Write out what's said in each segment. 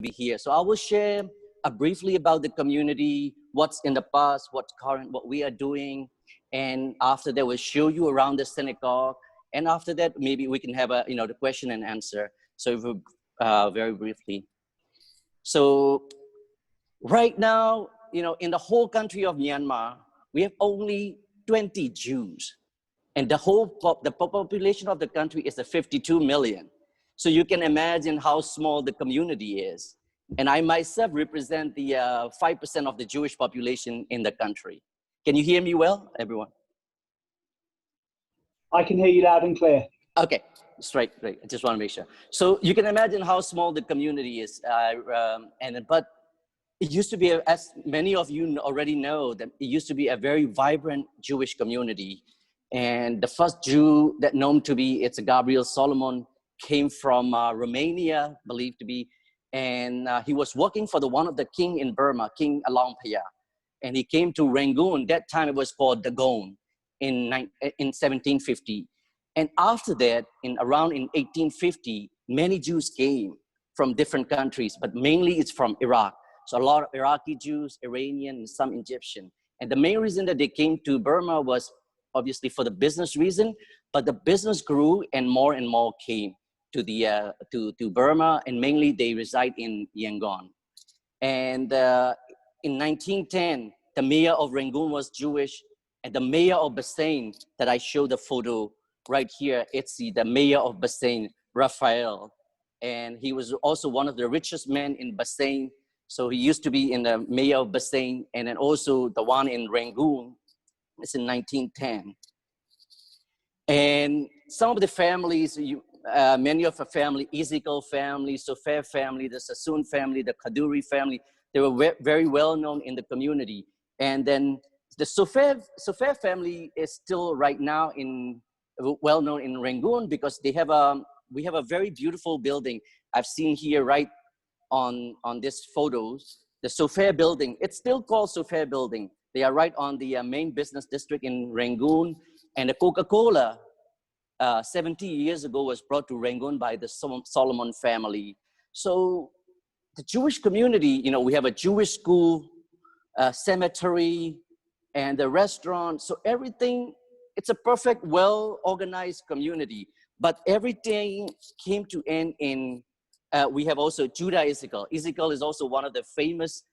be here. So I will share briefly about the community, what's in the past, what's current, what we are doing. And after that, we'll show you around the synagogue. And after that, maybe we can have the question and answer. So if we, very briefly. So right now, in the whole country of Myanmar, we have only 20 Jews. And the population of the country is 52 million. So you can imagine how small the community is. And I myself represent the 5% of the Jewish population in the country. Can you hear me well, everyone? I can hear you loud and clear. Okay, straight, great. I just want to make sure. So you can imagine how small the community is. But it used to be, as many of you already know, that it used to be a very vibrant Jewish community. And the first Jew that known to be, it's Gabriel Solomon, came from Romania, believed to be, and he was working for one of the king in Burma, King Alampaya. And he came to Rangoon. That time it was called Dagon in 1750. And after that, around in 1850, many Jews came from different countries, but mainly it's from Iraq. So a lot of Iraqi Jews, Iranian, and some Egyptian. And the main reason that they came to Burma was obviously for the business reason, but the business grew and more came to to Burma, and mainly they reside in Yangon. And in 1910, the mayor of Rangoon was Jewish, and the mayor of Bassein that I showed the photo right here, it's the mayor of Bassein, Raphael. And he was also one of the richest men in Bassein. So he used to be in the mayor of Bassein, and then also the one in Rangoon. It's in 1910. And some of the families, many of the family, Ezekiel family, Sofer family, the Sassoon family, the Kaduri family, they were very well known in the community. And then the Sofer family is still right now well known in Rangoon because we have a very beautiful building. I've seen here right on these photos, the Sofer building. It's still called Sofer building. They are right on the main business district in Rangoon. And the Coca-Cola 70 years ago was brought to Rangoon by the Solomon family. So the Jewish community, we have a Jewish school, cemetery, and the restaurant. So everything, it's a perfect, well-organized community. But everything came to end in, we have also Judah Ezekiel. Ezekiel is also one of the famous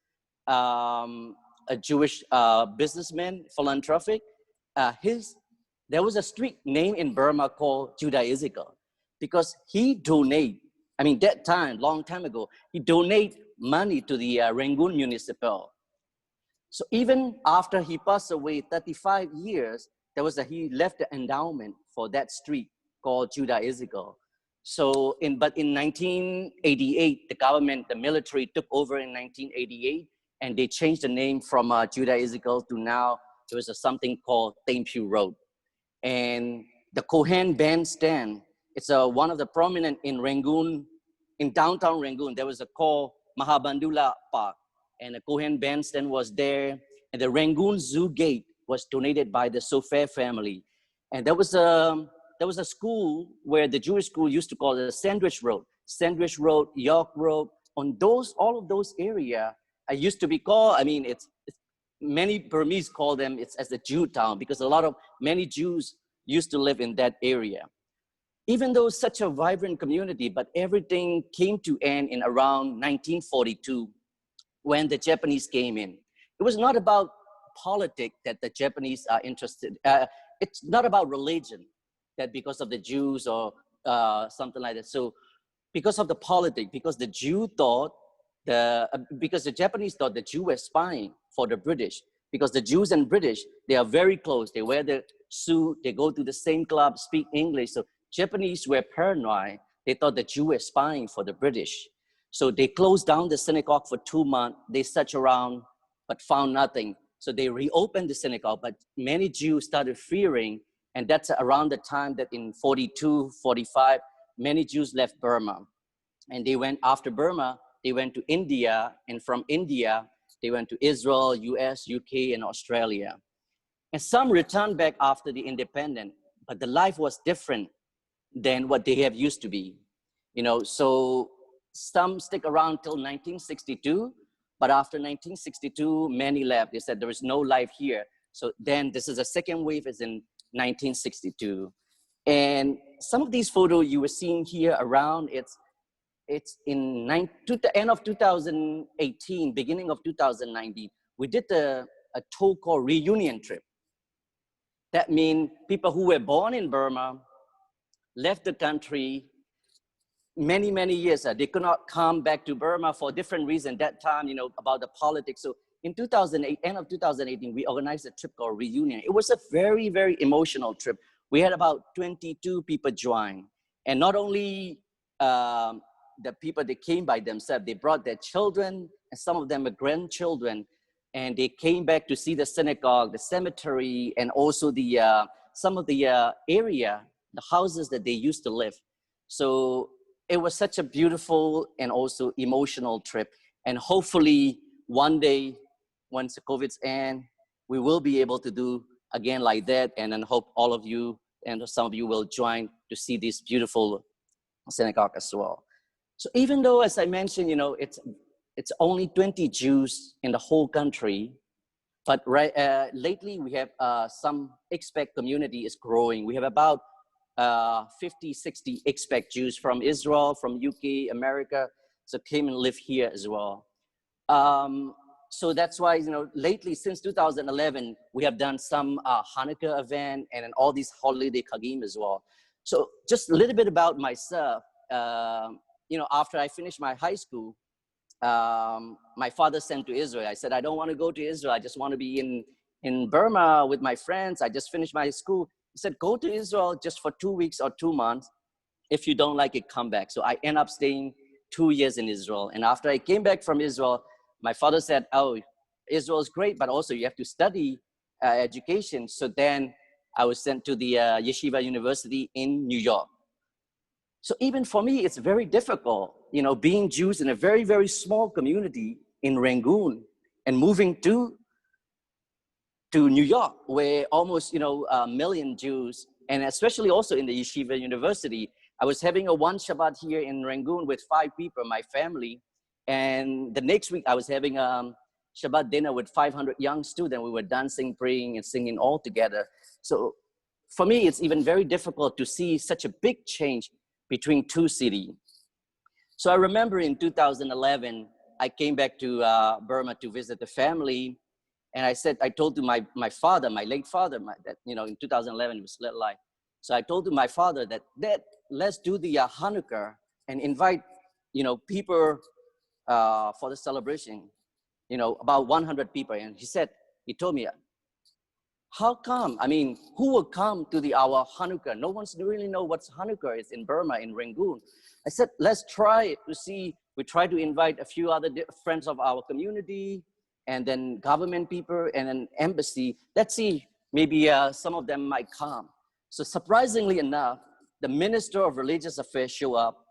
a Jewish businessman, philanthropic. There was a street name in Burma called Judah Ezekiel because he that time, long time ago, he donated money to the Rangoon municipal. So even after he passed away 35 years, he left the endowment for that street called Judah Ezekiel. So but in 1988, the military took over in 1988, and they changed the name from Judah Ezekiel to now there was something called Thamepew Road. And the Kohen Bandstand, it's one of the prominent in Rangoon, in downtown Rangoon. There was a called Mahabandula Park, and the Kohen Bandstand was there. And the Rangoon Zoo Gate was donated by the Sofer family. And there was a school where the Jewish school used to call it Sandwich Road, York Road. On all of those areas, I used to be called, it's many Burmese call them, it's as the Jew town because many Jews used to live in that area. Even though such a vibrant community, but everything came to end in around 1942 when the Japanese came in. It was not about politics that the Japanese are interested. It's not about religion, that because of the Jews or something like that. So because of the politics, because the Japanese thought the Jew were spying for the British, because the Jews and British, they are very close. They wear the suit, they go to the same club, speak English. So Japanese were paranoid. They thought the Jew were spying for the British. So they closed down the synagogue for 2 months. They searched around, but found nothing. So they reopened the synagogue, but many Jews started fearing, and that's around the time that in 42, 45, many Jews left Burma. And they went after Burma, they went to India, and from India, they went to Israel, US, UK, and Australia. And some returned back after the independence, but the life was different than what they have used to be. So some stick around till 1962, but after 1962, many left. They said there is no life here. So then this is the second wave is in 1962. And some of these photos you were seeing here around, it's in the end of 2018, beginning of 2019, we did a tour called reunion trip. That means people who were born in Burma, left the country, many years. They could not come back to Burma for different reasons. That time, you know, about the politics. So in 2008, end of 2018, we organized a trip called Reunion. It was a very emotional trip. We had about 22 people join. And not only the people that came by themselves, they brought their children, and some of them were grandchildren. And they came back to see the synagogue, the cemetery, and also the some of the area, the houses that they used to live. So it was such a beautiful and also emotional trip. And hopefully one day, once the COVID's end, we will be able to do again like that. And then hope all of you and some of you will join to see this beautiful synagogue as well. So even though, as I mentioned, you know, it's only 20 Jews in the whole country, but lately we have some expat community is growing. We have about 50, 60 expat Jews from Israel, from UK, America, so came and live here as well. So that's why, you know, lately since 2011, we have done some Hanukkah event and then all these holiday Chagim as well. So just a little bit about myself. You know, after I finished my high school, my father sent to Israel. I said, I don't want to go to Israel. I just want to be in Burma with my friends. I just finished my school. He said, go to Israel just for 2 weeks or 2 months. If you don't like it, come back. So I ended up staying 2 years in Israel. And after I came back from Israel, my father said, oh, Israel is great, but also you have to study education. So then I was sent to the Yeshiva University in New York. So even for me, it's very difficult, you know, being Jews in a very small community in Rangoon and moving to New York, where almost, you know, a million Jews, and especially also in the Yeshiva University. I was having a one Shabbat here in Rangoon with 5 people, my family. And the next week I was having a Shabbat dinner with 500 young students. We were dancing, praying, and singing all together. So for me, it's even very difficult to see such a big change between 2 cities. So I remember in 2011, I came back to Burma to visit the family. And I told to my father, my late father, that, you know, in 2011, he was still alive. So I told to my father that let's do the Hanukkah and invite, you know, people for the celebration, you know, about 100 people. And he told me, how come? I mean, who will come to our Hanukkah? No one's really know what Hanukkah is in Burma, in Rangoon. I said, let's try to see. We try to invite a few other friends of our community, and then government people, and an embassy. Let's see, maybe some of them might come. So surprisingly enough, the Minister of Religious Affairs show up,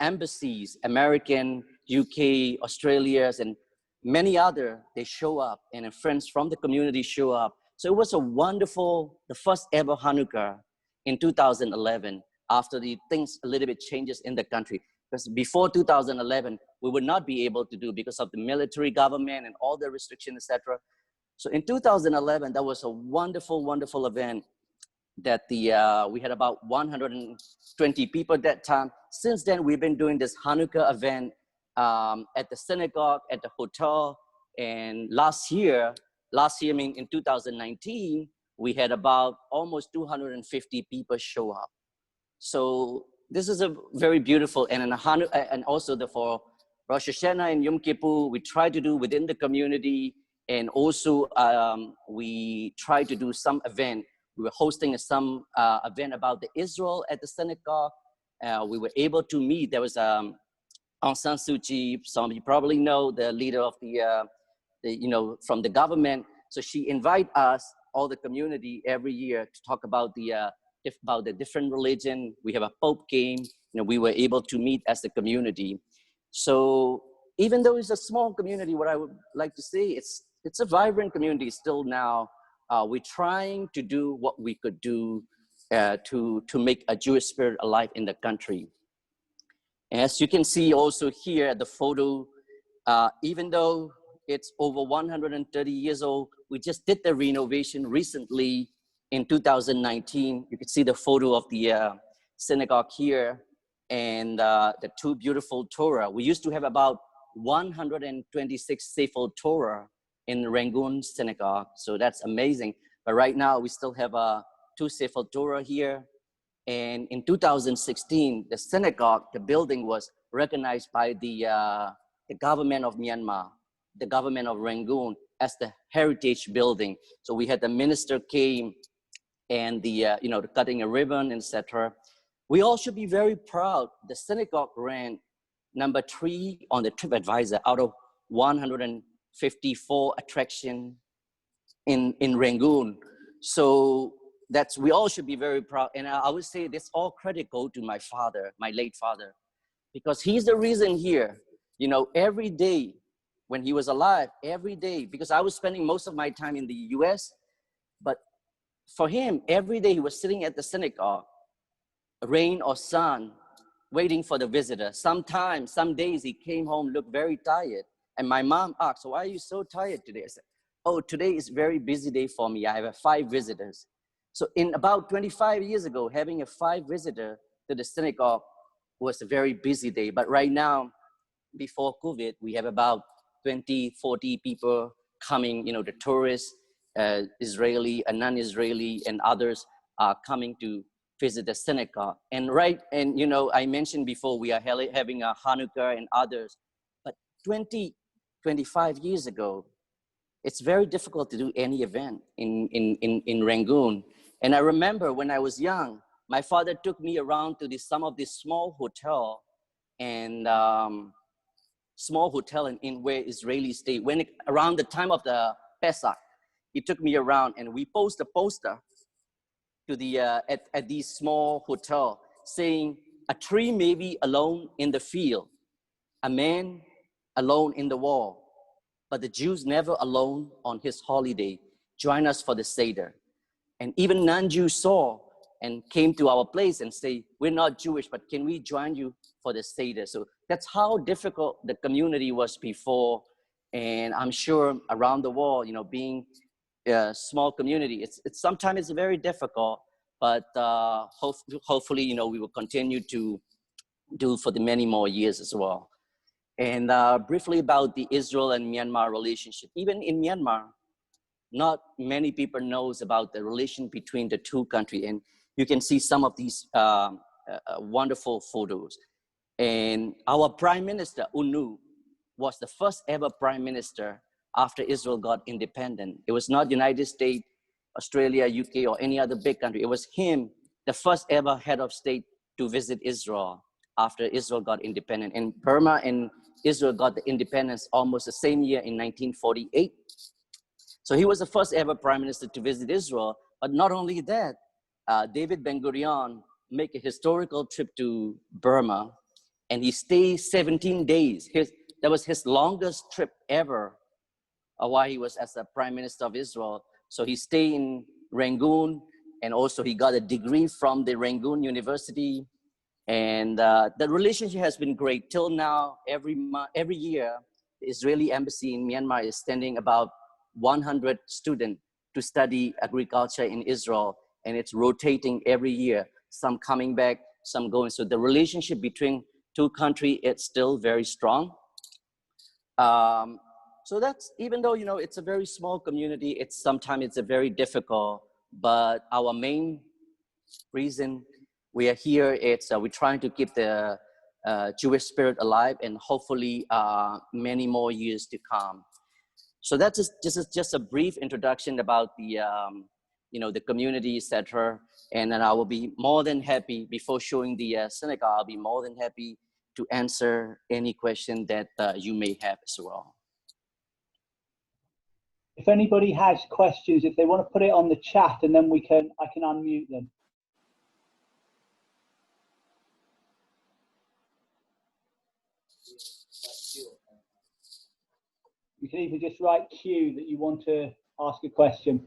embassies, American, UK, Australia's, and many other, they show up, and friends from the community show up. So it was a wonderful, the first ever Hanukkah in 2011, after the things a little bit changes in the country. Because before 2011, we would not be able to do because of the military government and all the restrictions, etc. So in 2011, that was a wonderful event that we had about 120 people at that time. Since then, we've been doing this Hanukkah event at the synagogue, at the hotel. And last year, I mean, in 2019, we had about almost 250 people show up. So this is a very beautiful, and also for Rosh Hashanah and Yom Kippur, we try to do within the community, and also we try to do some event. We were hosting some event about the Israel at the synagogue. We were able to meet. There was Aung San Suu Kyi. Some of you probably know the leader of the you know, from the government. So she invite us, all the community, every year to talk about the different religion. We have a Pope came. You know, we were able to meet as a community. So even though it's a small community, what I would like to say, it's a vibrant community still now. We're trying to do what we could do to make a Jewish spirit alive in the country. As you can see also here at the photo, even though it's over 130 years old, we just did the renovation recently in 2019. You can see the photo of the synagogue here and the two beautiful Torah. We used to have about 126 Sefer Torah in Rangoon Synagogue, so that's amazing. But right now we still have two Sefer Torah here. And in 2016, the synagogue, the building was recognized by the government of Myanmar, the government of Rangoon, as the heritage building. So we had the minister came and the cutting a ribbon, etc. We all should be very proud. The synagogue ranked number 3 on the TripAdvisor out of 154 attractions in Rangoon. So we all should be very proud. And I would say this all credit go to my father, my late father, because he's the reason here. You know, every day when he was alive, every day, because I was spending most of my time in the US, but for him, every day he was sitting at the synagogue, rain or sun, waiting for the visitor. Sometimes, some days he came home, looked very tired. And my mom asked, "So why are you so tired today?" I said, "Oh, today is a very busy day for me. I have 5 visitors." So in about 25 years ago, having a 5 visitor to the synagogue was a very busy day. But right now, before COVID, we have about 20, 40 people coming, you know, the tourists, Israeli and non-Israeli and others are coming to visit the synagogue. And you know, I mentioned before, we are having a Hanukkah and others, but 20, 25 years ago, it's very difficult to do any event in Rangoon. And I remember when I was young, my father took me around to some of these small hotel and in where Israelis stay. Around the time of the Pesach, he took me around and we post a poster to the at these small hotel saying, "A tree may be alone in the field, a man alone in the wall, but the Jews never alone on his holiday. Join us for the Seder." And even non-Jews saw and came to our place and say, "We're not Jewish, but can we join you for the Seder?" So that's how difficult the community was before. And I'm sure around the world, you know, being a small community, it's sometimes it's very difficult, but hopefully, you know, we will continue to do for the many more years as well. And briefly about the Israel and Myanmar relationship. Even in Myanmar, not many people knows about the relation between the two countries. And you can see some of these wonderful photos. And our Prime Minister, UNU, was the first ever Prime Minister after Israel got independent. It was not United States, Australia, UK, or any other big country. It was him, the first ever head of state to visit Israel after Israel got independent. And Burma and Israel got the independence almost the same year in 1948. So he was the first ever prime minister to visit Israel. But not only that, David Ben-Gurion made a historical trip to Burma, and he stayed 17 days. That was his longest trip ever while he was as the prime minister of Israel. So he stayed in Rangoon, and also he got a degree from the Rangoon University. And the relationship has been great till now. Every year, the Israeli embassy in Myanmar is sending about 100 students to study agriculture in Israel, and it's rotating every year. Some coming back, some going. So the relationship between two countries, it's still very strong. So that's, even though, you know, it's a very small community, sometimes it's a very difficult, but our main reason we are here, we're trying to keep the Jewish spirit alive, and hopefully many more years to come. So that's just a brief introduction about the, you know, the community, etc. And then I will be more than happy, before showing the synagogue, I'll be more than happy to answer any question that you may have as well. If anybody has questions, if they want to put it on the chat, and then I can unmute them. You can either just write Q that you want to ask a question.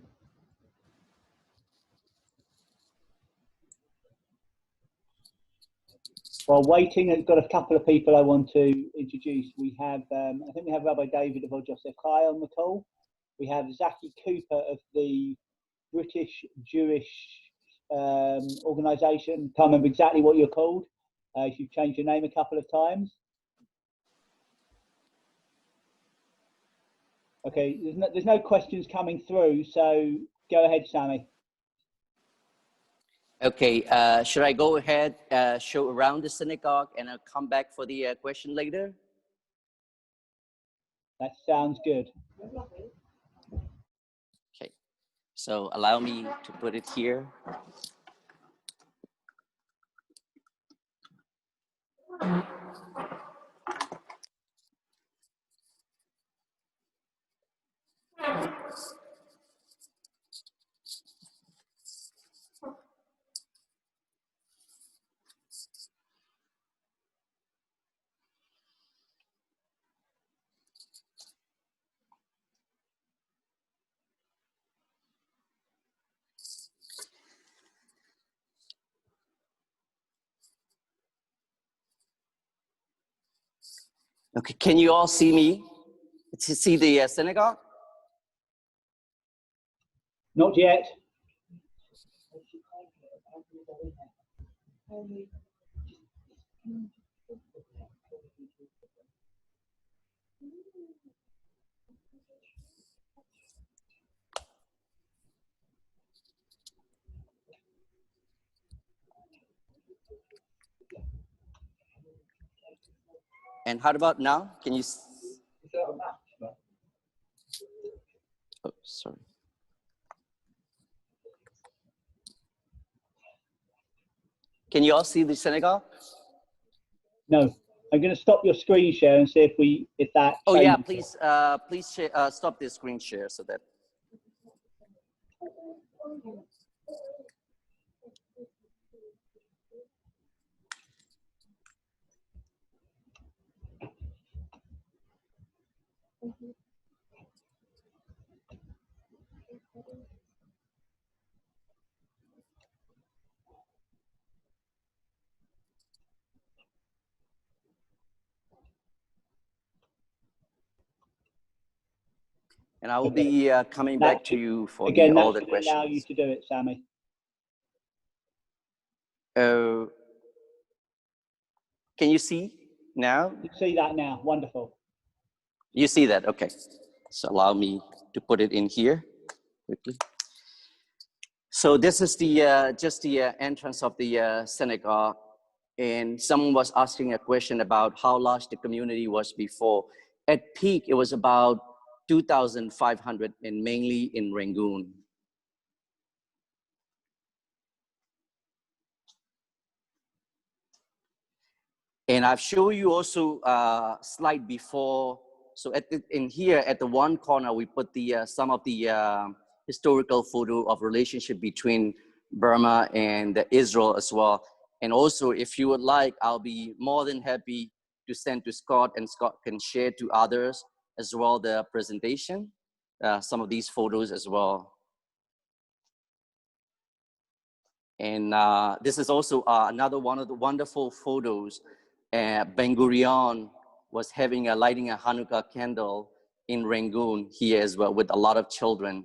While waiting, I've got a couple of people I want to introduce. We have, I think we have Rabbi David of Joseph Kai on the call. We have Zaki Cooper of the British Jewish organisation. Can't remember exactly what you're called. You've changed your name a couple of times. Okay, there's no questions coming through, so go ahead, Sammy. Okay, should I go ahead, show around the synagogue, and I'll come back for the question later? That sounds good. Okay, so allow me to put it here. Okay, can you all see me? See the synagogue? Not yet. And how about now? Can you? Oh, sorry. Can you all see the synagogue? No. I'm going to stop your screen share and see if that. Oh yeah, please, please stop the screen share so that. And I will be coming back to you for all the questions. Allow you to do it, Sammy. Can you see now? You see that now. Wonderful. You see that? Okay. So allow me to put it in here quickly. So this is the just the entrance of the synagogue, and someone was asking a question about how large the community was before. At peak, it was about 2,500, and mainly in Rangoon. And I've shown you also a slide before. So in here at the one corner, we put the some of the historical photo of relationship between Burma and Israel as well. And also, if you would like, I'll be more than happy to send to Scott, and Scott can share to others as well the presentation, some of these photos as well. And this is also another one of the wonderful photos. Ben Gurion was lighting a Hanukkah candle in Rangoon here as well with a lot of children.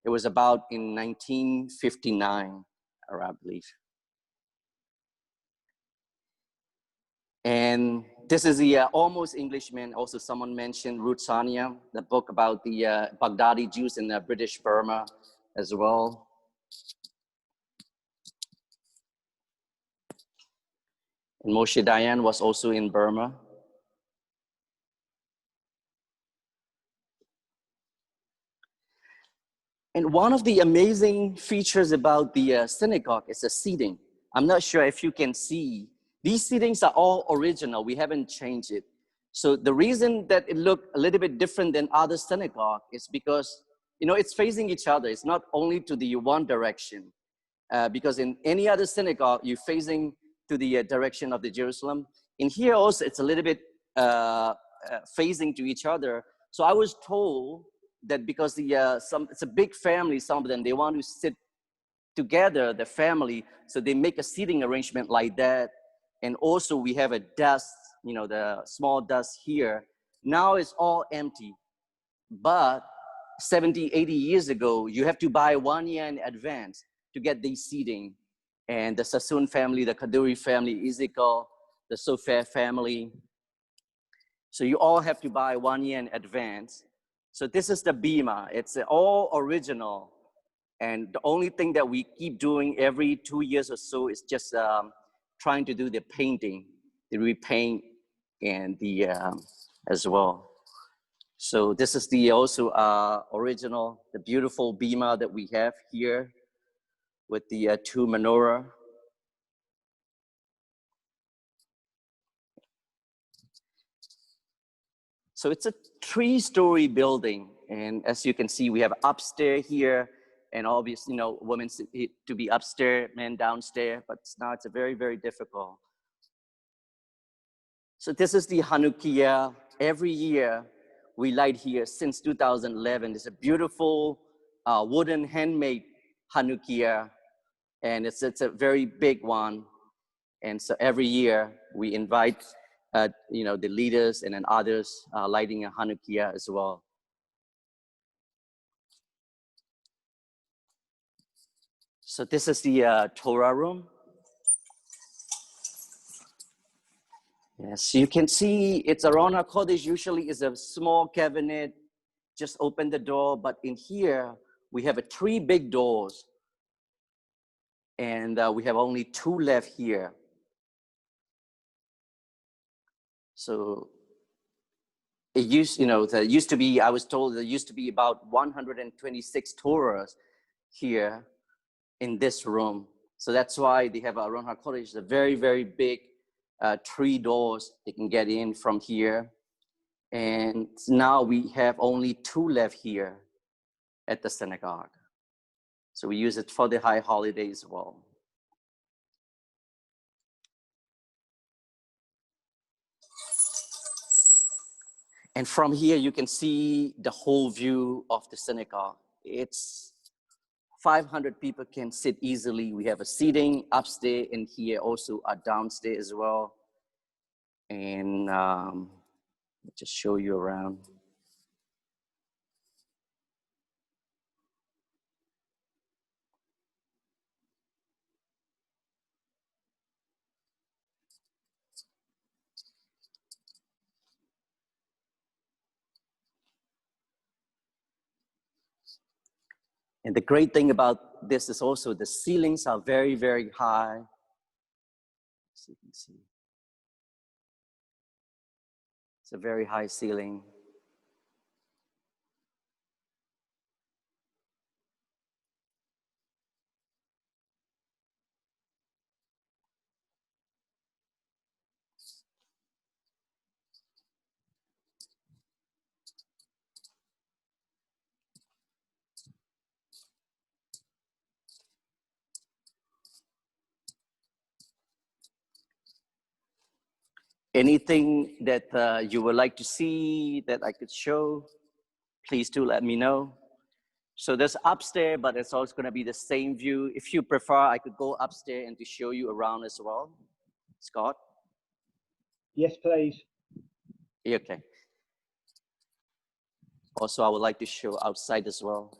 It was about in 1959, I believe. And this is the Almost Englishman. Also, someone mentioned Ruth Sania, the book about the Baghdadi Jews in British Burma as well. And Moshe Dayan was also in Burma. And one of the amazing features about the synagogue is the seating. I'm not sure if you can see. These seatings are all original. We haven't changed it. So the reason that it looked a little bit different than other synagogue is because, you know, it's facing each other. It's not only to the one direction. Because in any other synagogue, you're facing to the direction of the Jerusalem. In here also, it's a little bit facing to each other. So I was told that because it's a big family, some of them, they want to sit together, the family, so they make a seating arrangement like that. And also we have a dust, the small dust here. Now it's all empty. But 70, 80 years ago, you have to buy 1 year in advance to get these seating. And the Sassoon family, the Kaduri family, Ezekiel, the Sofer family. So you all have to buy 1 year in advance. So this is the bima. It's all original. And the only thing that we keep doing every 2 years or so is just trying to do the painting, the repaint, and the as well. So this is the also original, the beautiful bima that we have here with the 2 menorah. So it's a 3-story building. And as you can see, we have upstairs here, and obviously, women to be upstairs, men downstairs, but now it's a very, very difficult. So this is the Hanukkah. Every year we light here since 2011. It's a beautiful wooden handmade Hanukkah, and it's a very big one. And so every year we invite the leaders and then others lighting a Hanukkah as well. So this is the Torah room. Yes, you can see it's around our Kodesh. Usually is a small cabinet, just open the door. But in here, we have 3 big doors. And we have only 2 left here. So it used, there used to be, I was told there used to be about 126 Torahs here in this room. So that's why they have around our Kodesh, a very, very big 3 doors they can get in from here. And now we have only 2 left here at the synagogue. So we use it for the high holidays as well. And from here, you can see the whole view of the synagogue. It's 500 people can sit easily. We have a seating upstairs and here also a downstairs as well. And just show you around. And the great thing about this is also the ceilings are very, very high. So you can see. It's a very high ceiling. Anything that you would like to see that I could show, please do let me know. So there's upstairs, but it's also going to be the same view. If you prefer, I could go upstairs and to show you around as well. Scott? Yes, please. Okay. Also, I would like to show outside as well.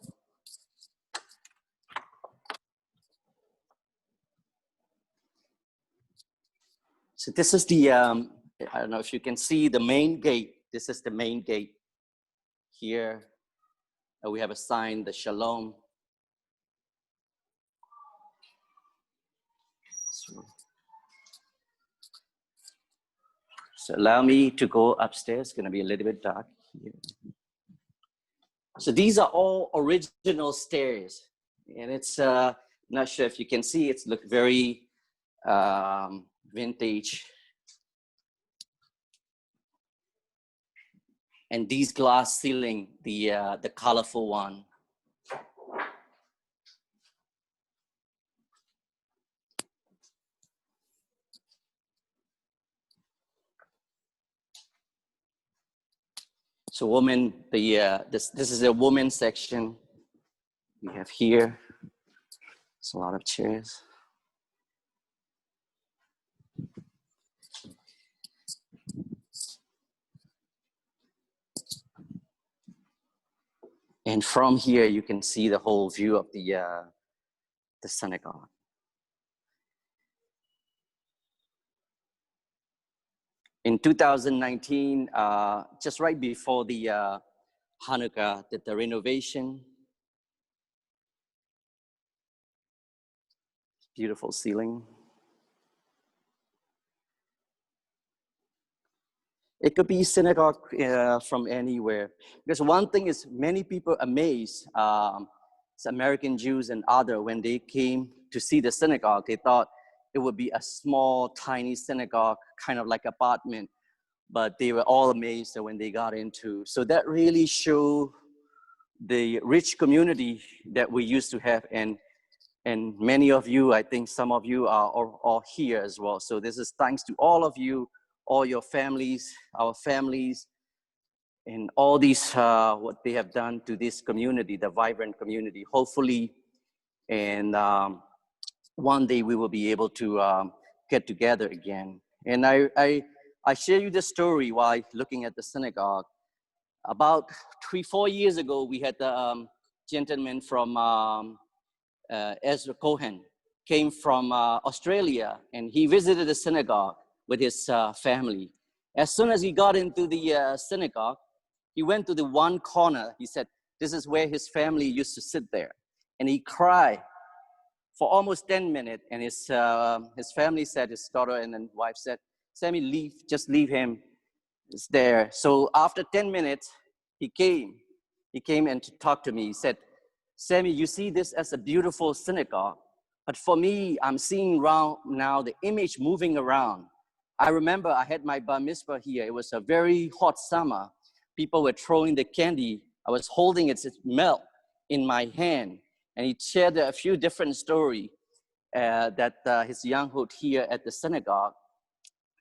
So this is the, I don't know if you can see the main gate. This is the main gate here. We have a sign, the Shalom. So allow me to go upstairs. It's going to be a little bit dark here. So these are all original stairs. And it's, not sure if you can see, it's look very vintage. And these glass ceiling, the colorful one. So woman, this is a women's section. We have here, it's a lot of chairs. And from here, you can see the whole view of the synagogue. In 2019, just right before the Hanukkah, did the renovation. Beautiful ceiling. It could be synagogue from anywhere. Because one thing is, many people amazed, American Jews and other, when they came to see the synagogue, they thought it would be a small, tiny synagogue, kind of like apartment. But they were all amazed when they got into. So that really showed the rich community that we used to have. And many of you, I think some of you are all here as well. So this is thanks to all of you, all your families, our families, and all these, what they have done to this community, the vibrant community. Hopefully, and one day we will be able to get together again. And I share you this story while looking at the synagogue. About 3-4 years ago, we had the gentleman from Ezra Cohen, came from Australia, and he visited the synagogue with his family. As soon as he got into the synagogue, he went to the one corner. He said, this is where his family used to sit there. And he cried for almost 10 minutes. And his family said, his daughter and then wife said, Sammy, leave, just leave him. It's there. So after 10 minutes, he came and to talk to me. He said, Sammy, you see this as a beautiful synagogue, but for me, I'm seeing around now the image moving around. I remember I had my bar mitzvah here. It was a very hot summer. People were throwing the candy. I was holding its melt in my hand. And he shared a few different stories that his younghood here at the synagogue.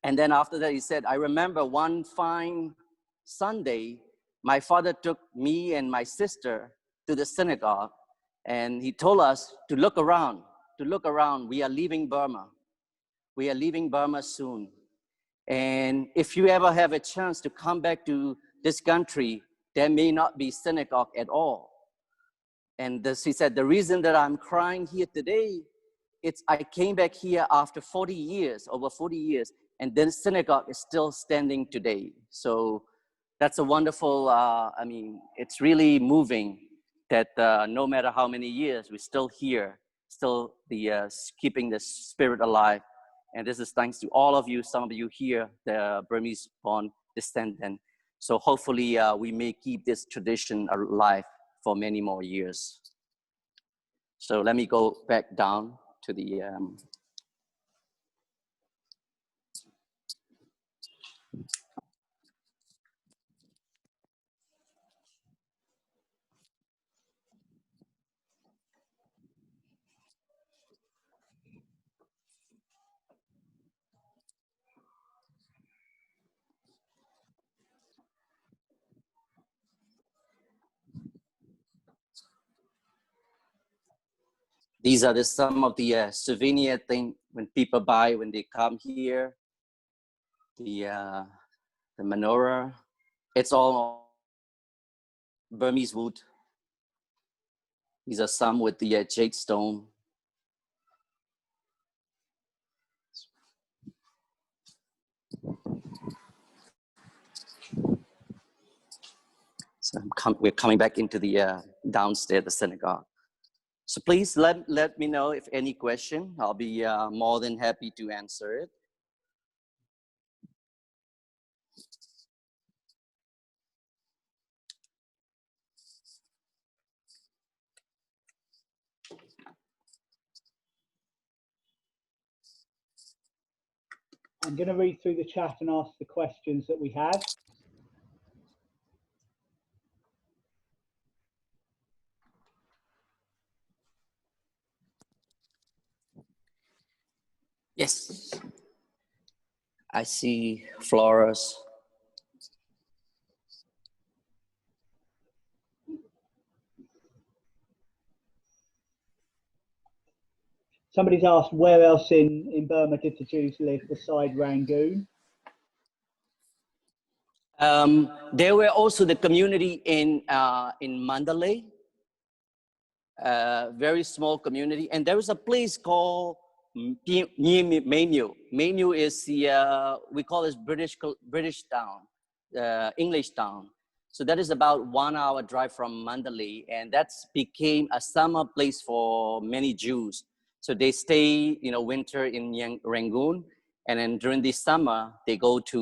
And then after that, he said, I remember one fine Sunday, my father took me and my sister to the synagogue, and he told us to look around, We are leaving Burma. We are leaving Burma soon. And if you ever have a chance to come back to this country, there may not be synagogue at all. And he said, the reason that I'm crying here today, I came back here after 40 years, over 40 years, and then synagogue is still standing today. So that's a wonderful, I mean, it's really moving that no matter how many years, we're still here, still keeping the spirit alive. And this is thanks to all of you, some of you here, the Burmese-born descendant. So hopefully we may keep this tradition alive for many more years. So let me go back down to the, these are some of the souvenir thing when people buy when they come here. The menorah, it's all Burmese wood. These are some with the jade stone. So we're coming back into the downstairs, the synagogue. So please let me know if any question. I'll be more than happy to answer it. I'm going to read through the chat and ask the questions that we have. Yes. I see Flora's. Somebody's asked, where else in Burma did the Jews live beside Rangoon? There were also the community in Mandalay, very small community, and there was a place called Mainu. Mainu is the we call this British town, English town. So that is about 1 hour drive from Mandalay, and that's became a summer place for many Jews. So they stay, winter in Rangoon, and then during the summer they go to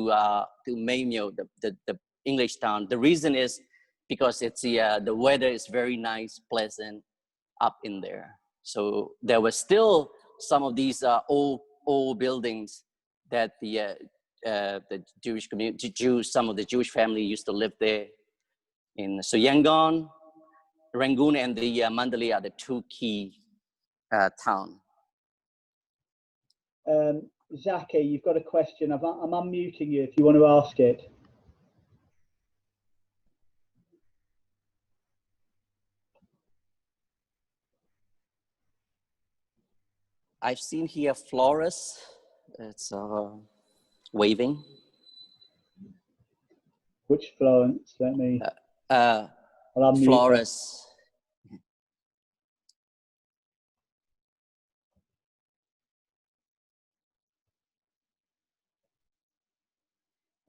Mainu, the English town. The reason is because it's the weather is very nice, pleasant up in there. So there were still some of these old buildings that the Jewish community, some of the Jewish family used to live there. So Yangon, Rangoon, and the Mandalay are the two key towns. Zaki, you've got a question. I'm unmuting you if you want to ask it. I've seen here Flores. It's waving. Which Florence? Let me. Flores.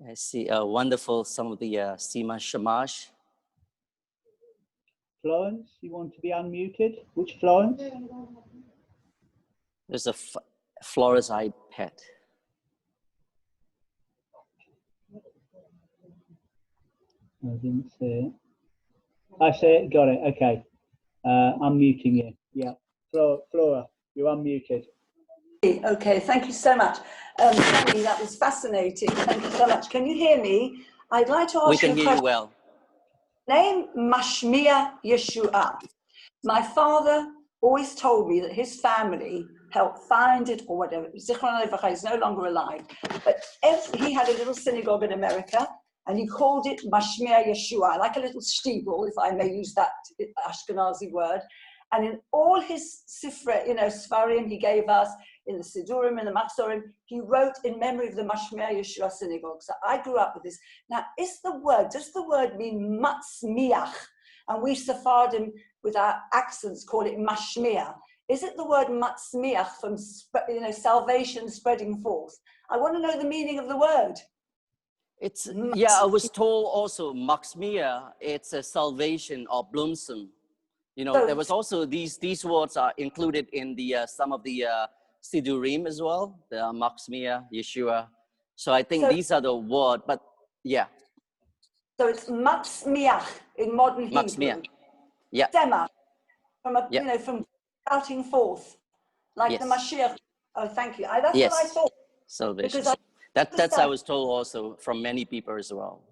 I see wonderful, some of the Sima Shamash. Florence, you want to be unmuted? Which Florence? There's a Flores iPad. I didn't see it. I see it, got it, okay. Unmuting you, yeah. Flora, you're unmuted. Okay, thank you so much. Thank you, that was fascinating. Thank you so much. Can you hear me? I'd like to ask you a question. We can hear you well. Name Mashmia Yeshua. My father always told me that his family helped find it or whatever. Zichron Levacha is no longer alive. But he had a little synagogue in America and he called it Mashmia Yeshua, like a little steeple, if I may use that Ashkenazi word. And in all his sifra, Sfarim he gave us, in the Sidurim, in the Machzorim, he wrote in memory of the Mashmia Yeshua synagogue. So I grew up with this. Now, does the word mean matzmiach? And we Sephardim, with our accents, call it mashmia. Is it the word matzmiach from, salvation spreading forth? I want to know the meaning of the word. Yeah, I was told also, matzmiah, it's a salvation or blossom. So, there was also these words are included in the some of the Sidurim as well, the Matzmiah, Yeshua. So I think these are the words, but yeah. So it's Matzmiach in modern Hebrew. Yeah. Sema, from shouting forth, like the Mashiach. Oh, thank you. That's what I thought. Salvation. That's I was told also from many people as well.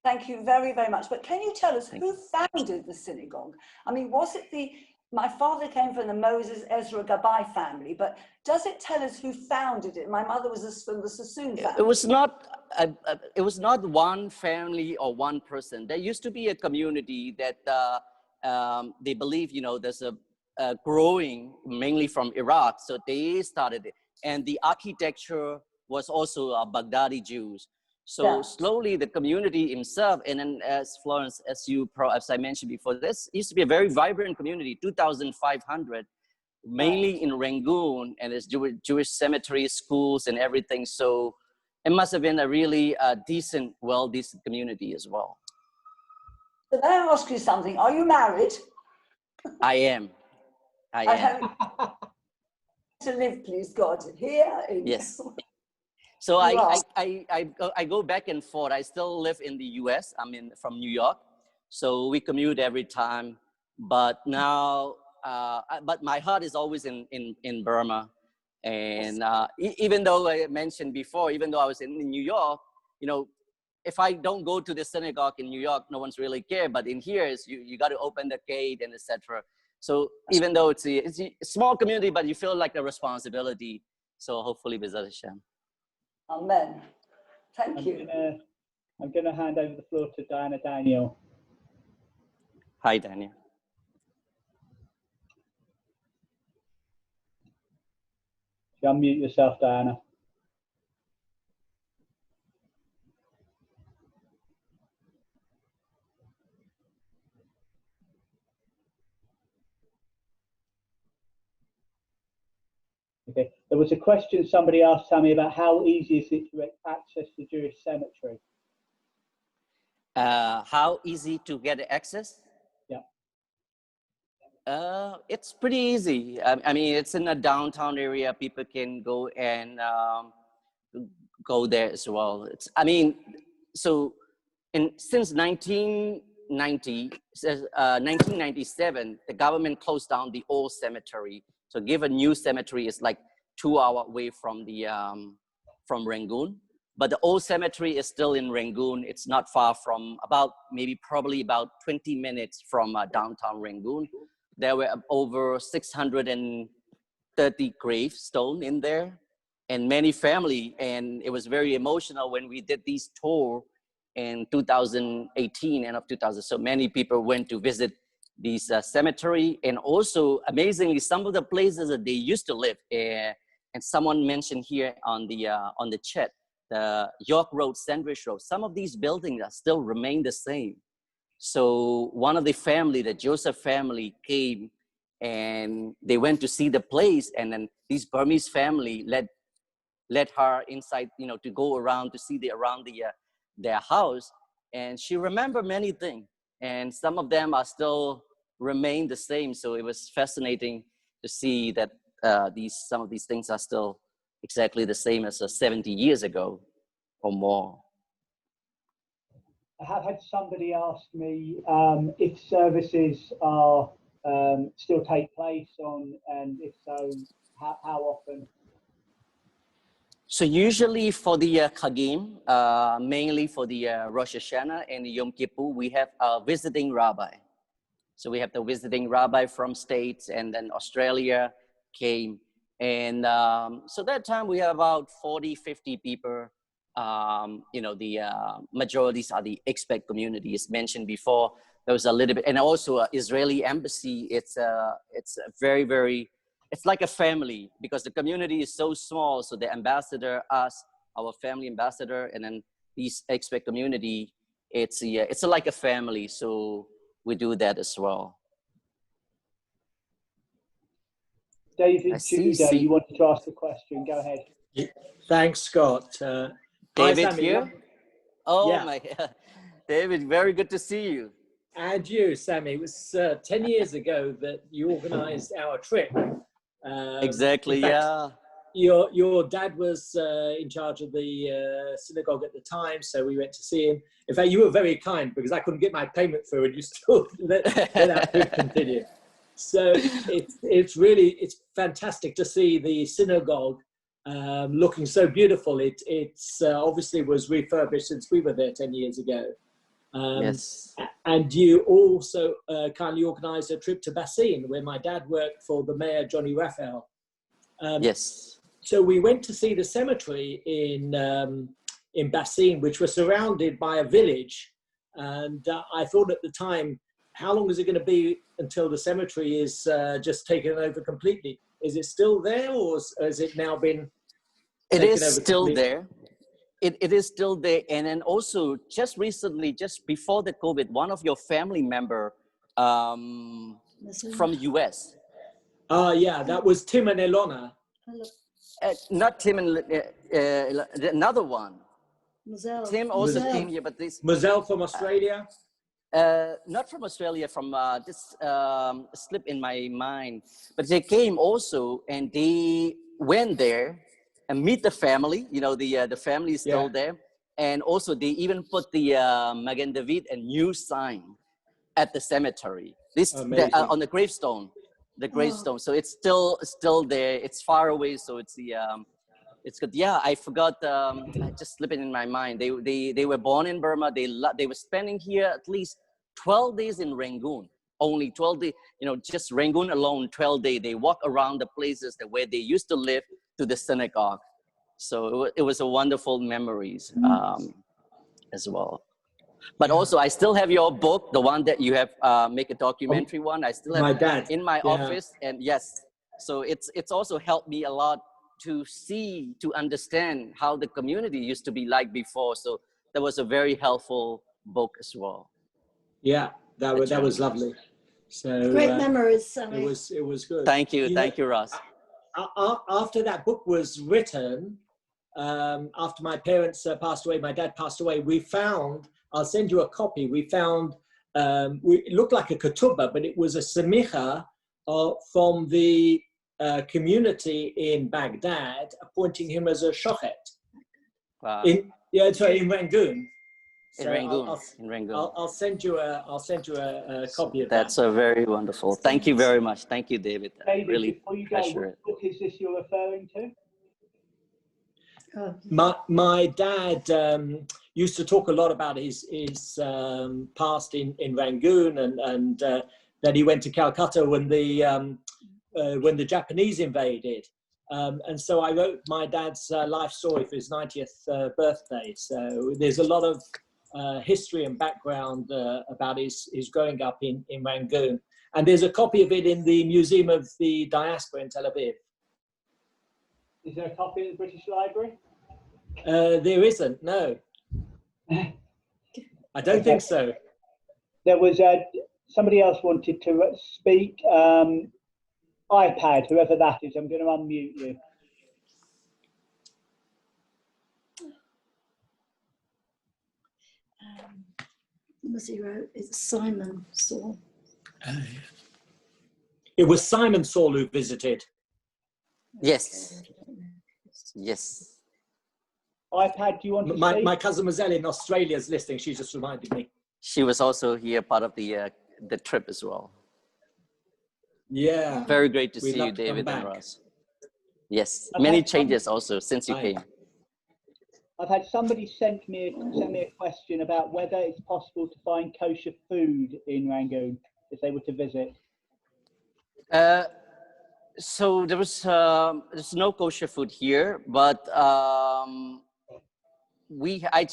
Thank you very, very much. But can you tell us who founded the synagogue? I mean, was it my father came from the Moses Ezra Gabai family, but does it tell us who founded it? My mother was from the Sassoon family. It was not one family or one person. There used to be a community that they believe, there's a growing mainly from Iraq. So they started it. And the architecture was also Baghdadi Jews. So slowly the community himself, and then as Florence, as I mentioned before, this used to be a very vibrant community, 2,500, mainly in Rangoon, and there's Jewish cemeteries, schools, and everything. So it must have been a really decent community as well. So may I ask you something? Are you married? I am. To live, please God, here in yes. So I go back and forth. I still live in the U.S. I'm from New York, so we commute every time. But now, but my heart is always in Burma. And even though I mentioned before, even though I was in New York, if I don't go to the synagogue in New York, no one's really care. But in here, you got to open the gate and etc. So even though it's a small community, but you feel like a responsibility. So hopefully, B'ezrat Hashem. Amen. Thank you. I'm going to hand over the floor to Diana Daniel. Hi, Daniel. Unmute yourself, Diana. Okay. There was a question somebody asked Sammy about how easy is it to access the Jewish cemetery? How easy to get access? Yeah. It's pretty easy. I mean, it's in a downtown area. People can go and go there as well. I mean, so since 1997, the government closed down the old cemetery. So give a new cemetery is like 2 hours away from the from Rangoon. But the old cemetery is still in Rangoon. It's not far from probably about 20 minutes from downtown Rangoon. There were over 630 gravestones in there, and many family. And it was very emotional when we did these tour in 2018, end of 2000. So many people went to visit these cemetery, and also amazingly, some of the places that they used to live. And someone mentioned here on the chat, the York Road, Sandwich Road. Some of these buildings are still remain the same. So one of the family, the Joseph family, came and they went to see the place, and then these Burmese family led her inside, to go around to see their house, and she remembered many things, and some of them are still remain the same. So it was fascinating to see that some of these things are still exactly the same as 70 years ago or more. I have had somebody ask me if services are still take place on, and if so, how often? So usually for the Chagim, mainly for the Rosh Hashanah and the Yom Kippur, we have a visiting rabbi. So we have the visiting rabbi from States, and then Australia came. And so that time we have about 40, 50 people. The majorities are the expat community, as mentioned before. There was a little bit, and also Israeli embassy. It's a very, very, it's like a family, because the community is so small. So the ambassador, us, our family ambassador, and then these expat community, it's like a family. So we do that as well. David Judah, you wanted to ask a question. Go ahead. Thanks, Scott. David hi, Sammy. here? Oh, yeah. My God. David, very good to see you. And you, Sammy. It was 10 years ago that you organized our trip. Exactly, fact, yeah. Your dad was in charge of the synagogue at the time, so we went to see him. In fact, you were very kind, because I couldn't get my payment through, and you still let our trip continue. So it's fantastic to see the synagogue looking so beautiful. It's obviously was refurbished since we were there 10 years ago. Yes. And you also kindly organised a trip to Bassein, where my dad worked for the mayor, Johnny Raphael. Yes. So we went to see the cemetery in Bassein, which was surrounded by a village. And I thought at the time, how long is it going to be until the cemetery is just taken over completely? Is it still there, or has it now been taken over? It is still there. It is still there. And then also just recently, just before the COVID, one of your family member from US. Yeah, that was Tim and Elona. Not Tim and another one. Moselle. Tim also came here, but this Moselle from Australia. Not from Australia, from this slip in my mind, but they came also, and they went there and meet the family. The family is still there, and also they even put the Magen David and new sign at the cemetery. This on the gravestone, So it's still there. It's far away, so it's it's good. Yeah, I forgot. I just slipped it in my mind. They were born in Burma. They were spending here at least 12 days in Rangoon. Only 12 days. Just Rangoon alone, 12 days. They walk around the places where they used to live to the synagogue. So it was a wonderful memories as well. But also, I still have your book, the one that you have make a documentary one. I still have it in my office, and yes. So it's also helped me a lot to see, to understand how the community used to be like before. So that was a very helpful book as well. Yeah, that was lovely. So great memories, Sammy. It was good. Thank you, Ross. after that book was written, after my parents passed away, my dad passed away, we found, I'll send you a copy, we found, it looked like a ketubah, but it was a semicha from the community in Baghdad, appointing him as a shochet. Wow. In Rangoon. In So Rangoon. In Rangoon. I'll send you a copy of That's that. a very wonderful. Thank you very much. Thank you, David. David, Really before you go, treasure it. what book is this you're referring to? My dad used to talk a lot about his past in Rangoon and that he went to Calcutta when the Japanese invaded. And so I wrote my dad's life story for his 90th birthday. So there's a lot of history and background about his growing up in Rangoon. And there's a copy of it in the Museum of the Diaspora in Tel Aviv. Is there a copy at the British Library? There isn't, no. I don't think so. There was somebody else wanted to speak. iPad, whoever that is, I'm going to unmute you. It's Simon Saul. It was Simon Saul who visited. Yes. Yes. iPad, do you want to speak? My cousin Mazelle in Australia is listening. She just reminded me. She was also here, part of the trip as well. Yeah. Very great to We'd see love you, to come David and back. Ross. Yes, I've many had changes also since you Right. came. I've had somebody send me a question about whether it's possible to find kosher food in Rangoon if they were to visit. So there's no kosher food here, but I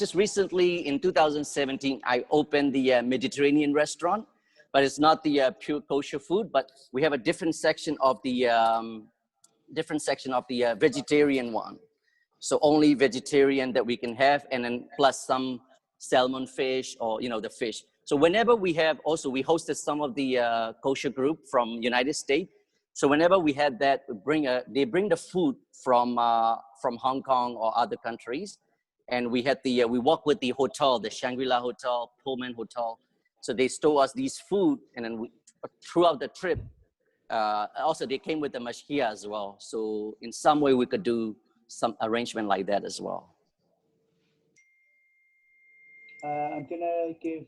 just recently in 2017 I opened the Mediterranean restaurant, but it's not the pure kosher food. But we have a different section of the vegetarian one. So only vegetarian that we can have, and then plus some salmon fish or the fish. So whenever we have, also we hosted some of the kosher group from United States. So whenever we had that, they bring the food from Hong Kong or other countries, and we had we walk with the hotel, the Shangri-La Hotel, Pullman Hotel. So they store us these food, and then throughout the trip, also they came with the mashkia as well. So in some way we could do some arrangement like that as well. I'm going to give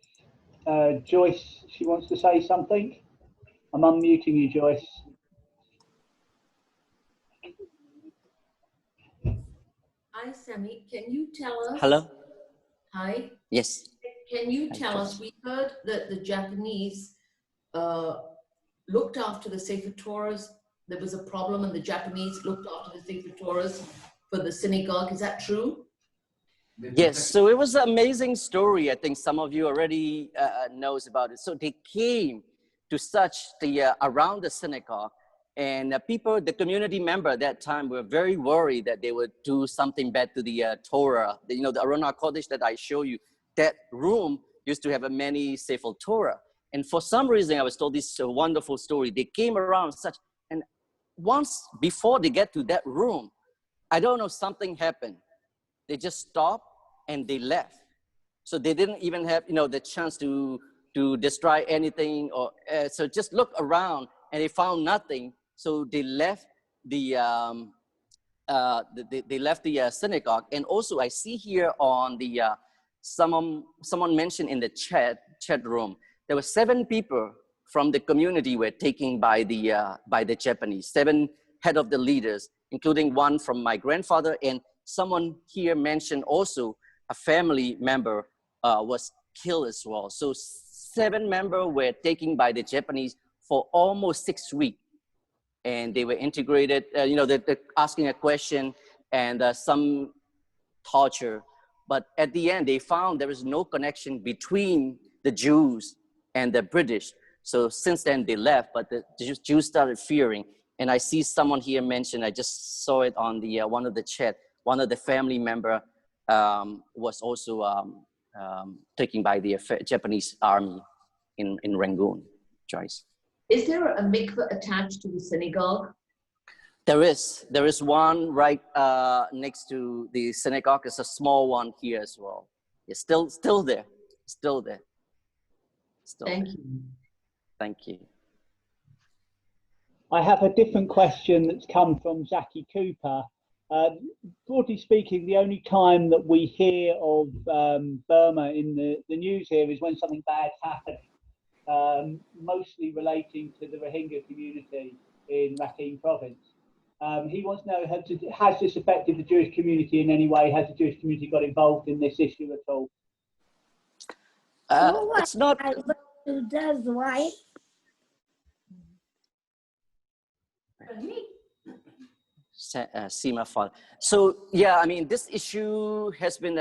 Joyce, she wants to say something. I'm unmuting you, Joyce. Hi, Sammy. Can you tell us? Hello? Hi. Yes. Can you tell us? We heard that the Japanese looked after the Sefer Torahs. There was a problem, and the Japanese looked after the Sefer Torahs for the synagogue. Is that true? Yes, so it was an amazing story. I think some of you already knows about it. So they came to search around the synagogue, and the community member at that time were very worried that they would do something bad to the Torah. The Aron HaKodesh that I show you, that room used to have a many Sefer Torah. And for some reason, I was told this wonderful story. They came around such, and once before they get to that room, I don't know, something happened. They just stopped and they left. So they didn't even have, the chance to destroy anything, or so just look around and they found nothing. So they left the synagogue. And also I see here on the someone mentioned in the chat room, there were 7 people from the community were taken by the Japanese, 7 head of the leaders, including one from my grandfather, and someone here mentioned also a family member was killed as well. So 7 members were taken by the Japanese for almost 6 weeks, and they were integrated. They're asking a question and some torture, but at the end they found there was no connection between the Jews and the British. So since then they left, but the Jews started fearing. And I see someone here mentioned, I just saw it on the one of the chat, one of the family member was also taken by the Japanese army in Rangoon, Joyce. Is there a mikveh attached to the synagogue? There is one right next to the synagogue. It's a small one here as well. It's still there, still there. Thank you. Thank you. I have a different question that's come from Zaki Cooper. Broadly speaking, the only time that we hear of Burma in the news here is when something bad's happening, mostly relating to the Rohingya community in Rakhine province. He wants to know, has this affected the Jewish community in any way? Has the Jewish community got involved in this issue at all? It's not. Who does right? Sima Fall. So yeah, I mean, this issue has been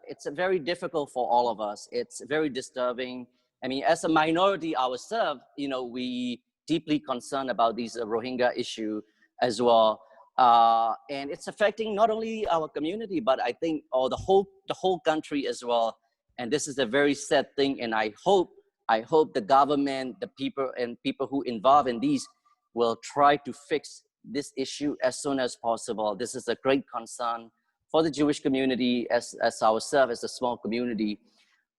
it's a very difficult for all of us. It's very disturbing. I mean, as a minority ourselves, you know, we deeply concerned about these Rohingya issue as well, and it's affecting not only our community, but I think the whole country as well. And this is a very sad thing. And I hope the government, the people who involved in these will try to fix this issue as soon as possible. This is a great concern for the Jewish community as ourselves, as a small community.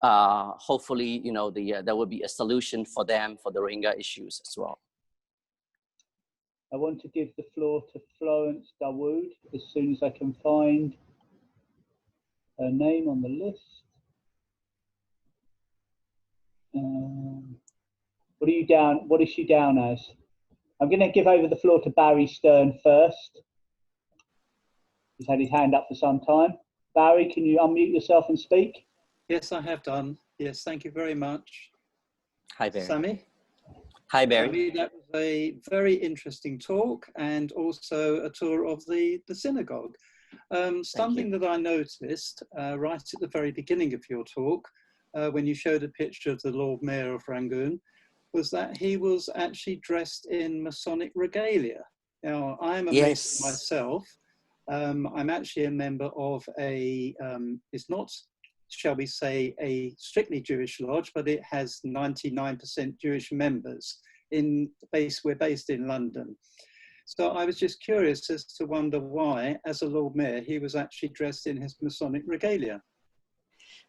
Hopefully, you know, there will be a solution for them, for the Rohingya issues as well. I want to give the floor to Florence Dawood as soon as I can find her name on the list. What are you down? What is she down as? I'm going to give over the floor to Barry Stern first. He's had his hand up for some time. Barry, can you unmute yourself and speak? Yes, I have done. Yes, thank you very much. Hi, Barry. Sammy? Hi, Barry. Sammy, that was a very interesting talk and also a tour of the synagogue. Something that I noticed right at the very beginning of your talk, when you showed a picture of the Lord Mayor of Rangoon, was that he was actually dressed in Masonic regalia. Now, I am a Mason myself. I'm actually a member of it's not, shall we say, a strictly Jewish lodge, but it has 99% Jewish members. We're based in London. So I was just curious as to wonder why, as a Lord Mayor, he was actually dressed in his Masonic regalia.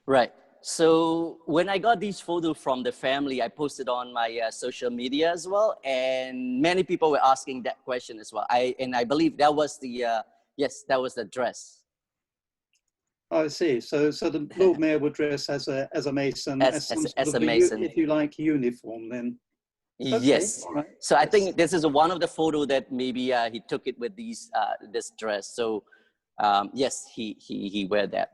Right. So when I got these photos from the family, I posted on my social media as well, and many people were asking that question as well. I believe that was the that was the dress. Oh, I see. So the Lord Mayor would dress as a Mason, as a Mason, if you like, uniform then. Okay, yes. right. So I think this is one of the photo that maybe he took it with this dress. So yes, he wear that.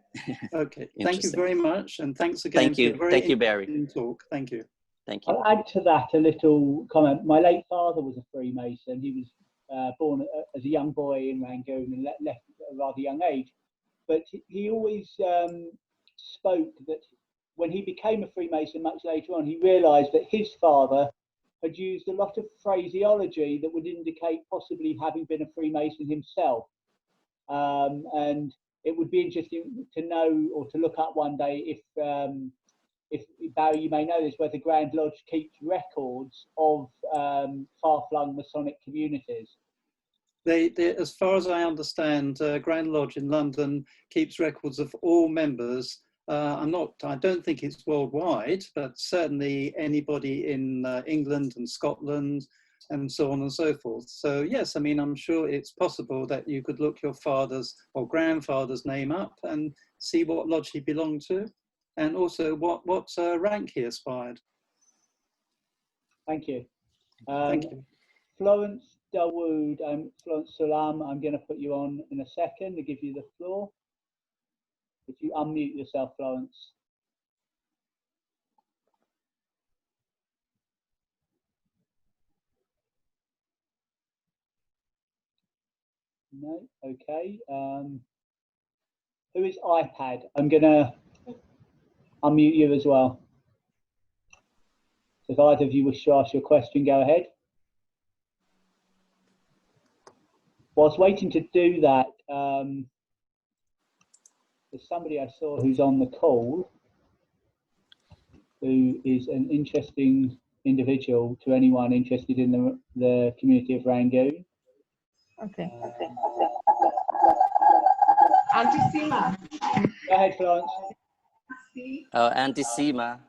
Okay, thank you very much, and thanks again. Thank you, thank you, Barry. Talk. Thank you. Thank you. I'll add to that a little comment. My late father was a Freemason. He was born as a young boy in Rangoon and left at a rather young age. But he always spoke that when he became a Freemason much later on, he realised that his father had used a lot of phraseology that would indicate possibly having been a Freemason himself. And it would be interesting to know or to look up one day if Barry, you may know this, where the Grand Lodge keeps records of far-flung Masonic communities. They, as far as I understand, Grand Lodge in London keeps records of all members. I don't think it's worldwide, but certainly anybody in England and Scotland and so on and so forth. So yes, I mean, I'm sure it's possible that you could look your father's or grandfather's name up and see what lodge he belonged to, and also what rank he aspired. Thank you. Thank you. Florence Dawood, Florence Salam, I'm going to put you on in a second to give you the floor. If you unmute yourself, Florence. No, okay. Who is iPad? I'm going to unmute you as well. So if either of you wish to ask your question, go ahead. Whilst waiting to do that, there's somebody I saw who's on the call who is an interesting individual to anyone interested in the community of Rangoon. Okay. Auntie Seema. Go ahead, Florence. Auntie Seema.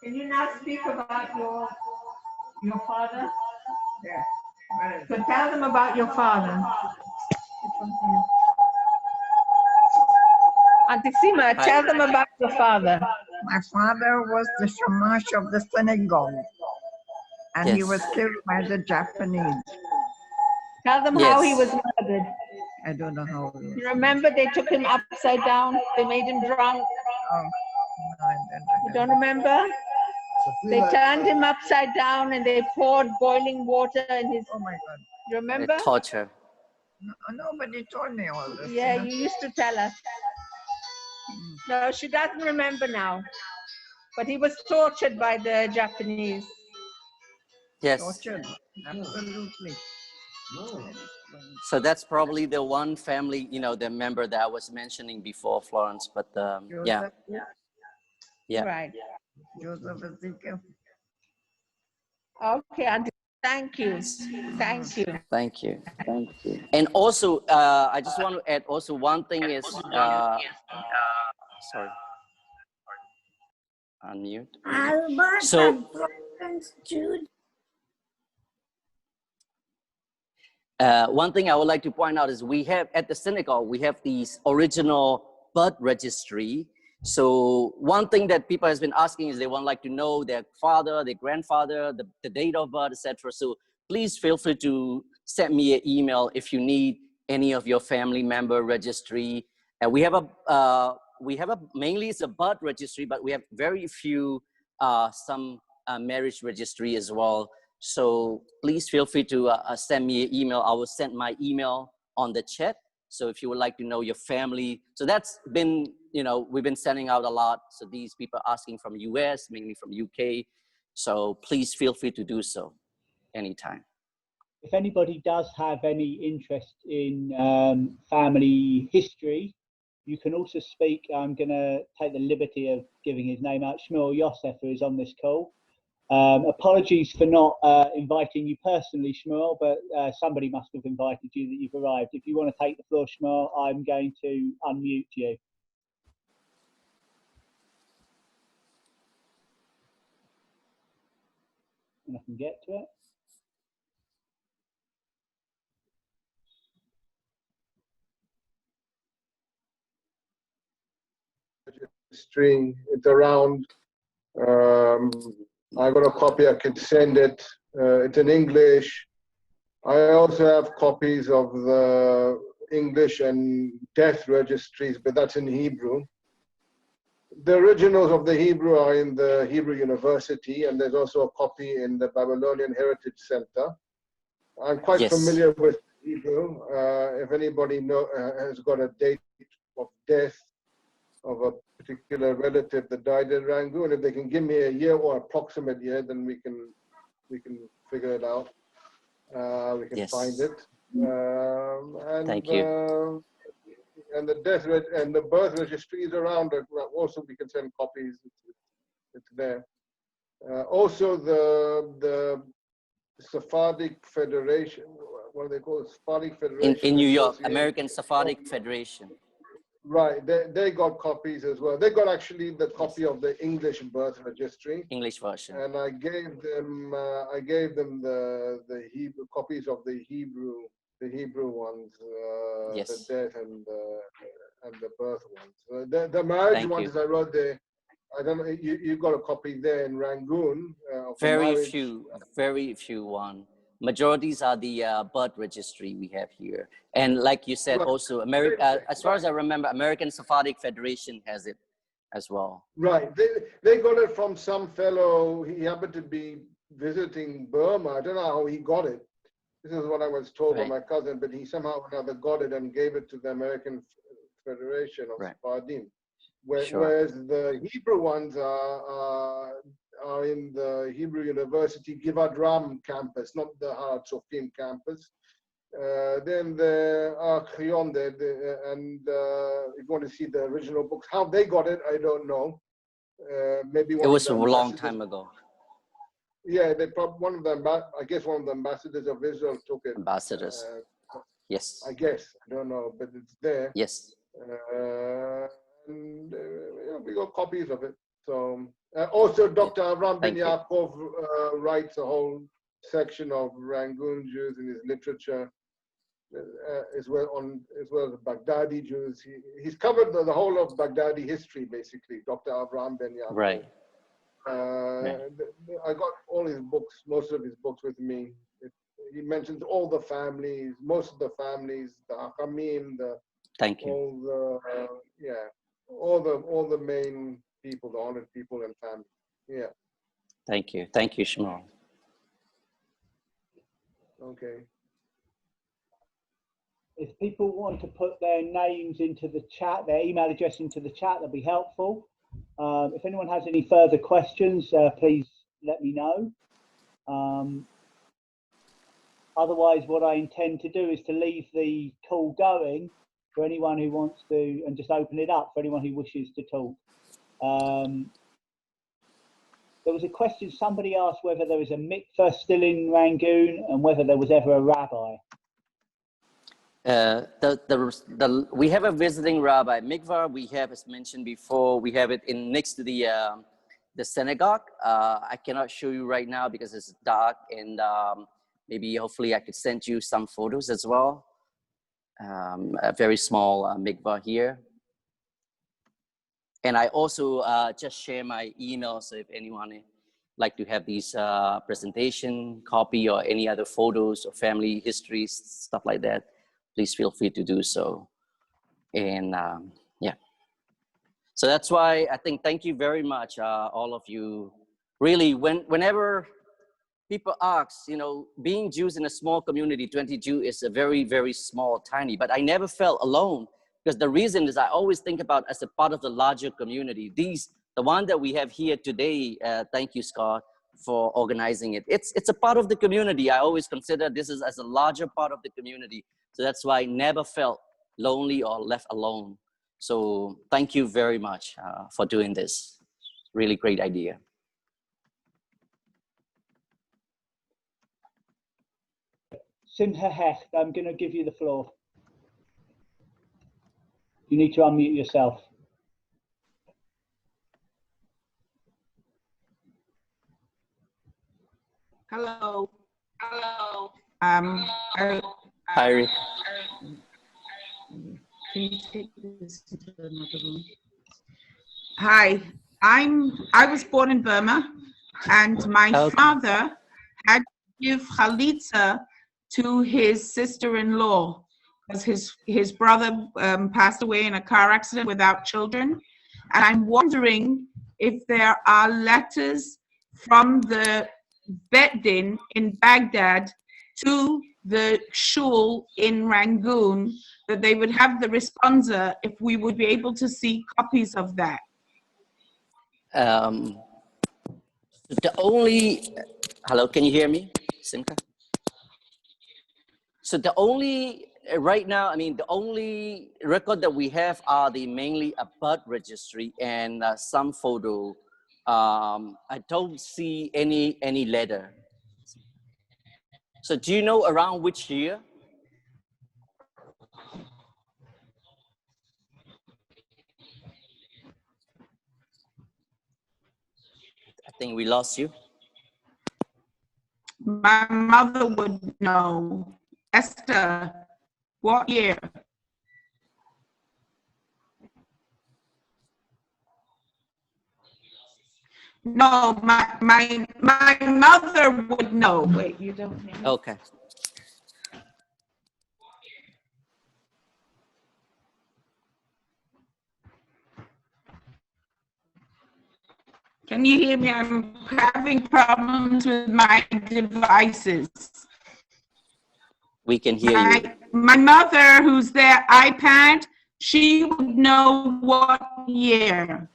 Can you now speak about your father? Yeah. So tell them about your father. Auntie Seema, tell them about your father. My father was the shamash of the synagogue, and he Yes. was killed by the Japanese. Tell them Yes. how he was murdered. I don't know how. You remember they took him upside down, they made him drunk. Oh, no, I You don't remember? They turned him upside down and they poured boiling water in his. Oh my God. You remember? Torture. No, nobody told me all this. Yeah, you know? you used to tell us. No, she doesn't remember now. But he was tortured by the Japanese. Yes. Tortured. Absolutely. So that's probably the one family, you know, the member that I was mentioning before, Florence. But yeah. Yeah. Right. Joseph Ezekiel. Okay, Auntie. Thank you. Thank you. Thank you. Thank you. And also, I just want to add also one thing is, sorry, unmute. Albert So- and Florence Jude. One thing I would like to point out is we have at the synagogue, we have these original birth registry. So one thing that people has been asking is they want like to know their father, their grandfather, the date of birth, etc. So please feel free to send me an email if you need any of your family member registry. And we have a mainly it's a birth registry, but we have very few some marriage registry as well. So please feel free to send me an email. I will send my email on the chat. So if you would like to know your family, so that's been, you know, we've been sending out a lot. So these people asking from US, mainly from UK. So please feel free to do so anytime. If anybody does have any interest in family history, you can also speak. I'm going to take the liberty of giving his name out. Shmuel Yosef, who is on this call. Apologies for not inviting you personally, Shmuel, but somebody must have invited you that you've arrived. If you want to take the floor, Shmuel, I'm going to unmute you. And I can get to it. String it around. I got a copy, I can send it. It's in English. I also have copies of the English and death registries, but that's in Hebrew. The originals of the Hebrew are in the Hebrew University, and there's also a copy in the Babylonian Heritage Center. I'm quite familiar with Hebrew. If anybody has got a date of death of a particular relative that died in Rangoon, if they can give me a year or approximate year, then we can figure it out. We can find it. And thank you. And the death and the birth registry is around. Also, we can send copies. It's there. Also, the Sephardic Federation. What do they call it? Sephardic Federation in New York, American Sephardic Federation. Right, they got copies as well. They got actually the copy of the English birth registry, English version, and I gave them the Hebrew copies of the Hebrew ones, the death and the birth ones. The marriage ones I wrote there. I don't know. You got a copy there in Rangoon. Very few one. Majorities are the birth registry we have here. And like you said, also, as far as I remember, American Sephardic Federation has it as well. Right. They got it from some fellow. He happened to be visiting Burma. I don't know how he got it. This is what I was told by my cousin, but he somehow or another got it and gave it to the American Federation of Sephardim. Whereas the Hebrew ones are in the Hebrew University Givat Ram campus, not the Har Tzofim campus. Then the Archeon, and if you want to see the original books, how they got it, I don't know. Maybe it was a long time ago. Yeah, they probably one of them. I guess one of the ambassadors of Israel took it. Ambassadors. Yes. I guess I don't know, but it's there. Yes. And yeah, we got copies of it. So also, Dr. Avram Ben Yaakov writes a whole section of Rangoon Jews in his literature, as well as the Baghdadi Jews. He's covered the whole of Baghdadi history, basically. Dr. Avram Ben Yaakov. Right. I got all his books, most of his books with me. He mentions all the families, most of the families, the Achamim, Thank you. all the main people, the honored people and family. Yeah. Thank you, Shmuel. Okay. If people want to put their names into the chat, their email address into the chat, that'd be helpful. If anyone has any further questions, please let me know. Otherwise, what I intend to do is to leave the call going for anyone who wants to, and just open it up for anyone who wishes to talk. There was a question, somebody asked whether there was a mikveh still in Rangoon and whether there was ever a rabbi. We have a visiting rabbi. Mikvah, we have, as mentioned before, we have it in next to the synagogue. I cannot show you right now because it's dark, and maybe hopefully I could send you some photos as well. A very small mikvah here. And I also just share my email, so if anyone like to have these presentation copy or any other photos or family histories, stuff like that, please feel free to do so. And yeah, so that's why I think thank you very much, all of you. Really, whenever people ask, you know, being Jews in a small community, 20 Jews is a very, very small, tiny, but I never felt alone, because the reason is I always think about as a part of the larger community. The one that we have here today, thank you, Scott, for organizing it. It's a part of the community. I always consider this as a larger part of the community. So that's why I never felt lonely or left alone. So thank you very much for doing this. Really great idea. Simcha Hecht, I'm going to give you the floor. You need to unmute yourself. Hello. Hi. Can you take this into another room? Hi, I was born in Burma, and my father had to give chalitza to his sister-in-law because his brother passed away in a car accident without children. And I'm wondering if there are letters from the Bet Din in Baghdad to the shul in Rangoon, that they would have the responsa, if we would be able to see copies of that. Hello, can you hear me, Simcha? So the only, right now, I mean, the only record that we have are mainly a birth registry and some photo. I don't see any letter. So do you know around which year? I think we lost you. My mother would know. Esther, what year? No, my mother would know. Wait, you don't know? Okay. Can you hear me? I'm having problems with my devices. We can hear you. My mother, who's their iPad, she would know what year.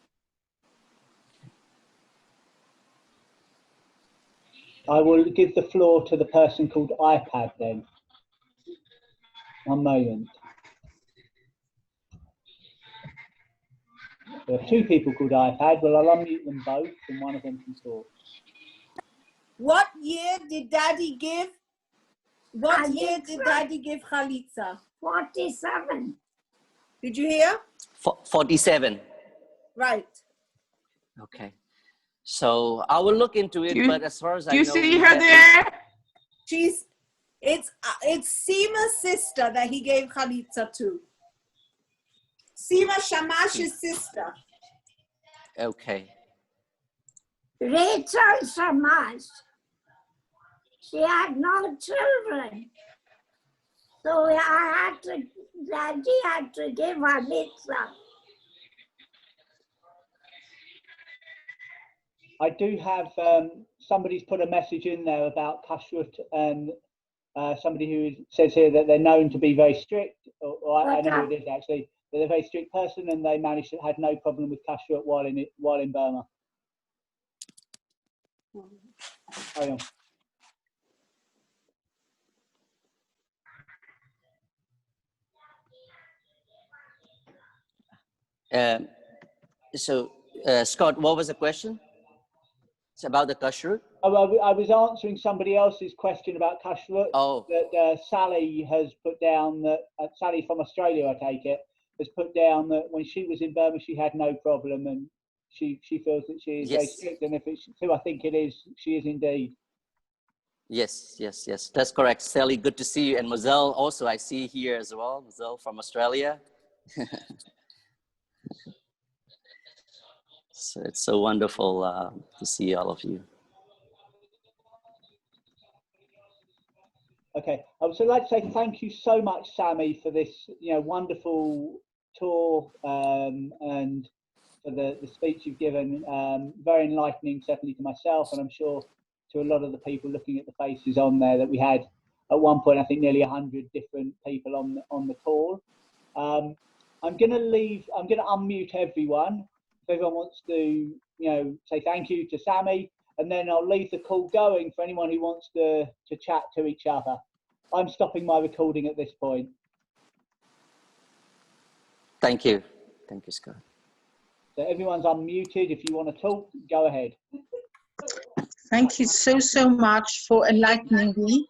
I will give the floor to the person called iPad then. One moment. There are two people called iPad. Well, I'll unmute them both and one of them can talk. What year did Daddy give? What year did Daddy give chalitza? 47. Did you hear? 47. Right. Okay. So I will look into it, but as far as I know, do you see her there? It's Seema's sister that he gave chalitza to. Seema Shamash's sister. Okay. Rachel Shamash, she had no children. So Daddy had to give her mitzvah. I do have, somebody's put a message in there about kashrut, and somebody who says here that they're known to be very strict, or I know who it is actually, they're a very strict person and they managed to had no problem with kashrut while in Burma. Carry on. Scott, what was the question? It's about the kashrut? Oh, I was answering somebody else's question about kashrut. Oh. That Sally has put down that, Sally from Australia, I take it, has put down that when she was in Burma, she had no problem, and she feels that she is very strict, and if it's true, I think it is, she is indeed. Yes, that's correct. Sally, good to see you. And Mozelle also, I see here as well. Mozelle from Australia. So it's so wonderful to see all of you. Okay, I would like to say thank you so much, Sammy, for this wonderful tour, and for the speech you've given. Very enlightening, certainly to myself, and I'm sure to a lot of the people looking at the faces on there, that we had at one point, I think nearly 100 different people on the call. I'm going to unmute everyone. If everyone wants to, say thank you to Sammy, and then I'll leave the call going for anyone who wants to chat to each other. I'm stopping my recording at this point. Thank you, Scott. So everyone's unmuted. If you want to talk, go ahead. Thank you so much for enlightening me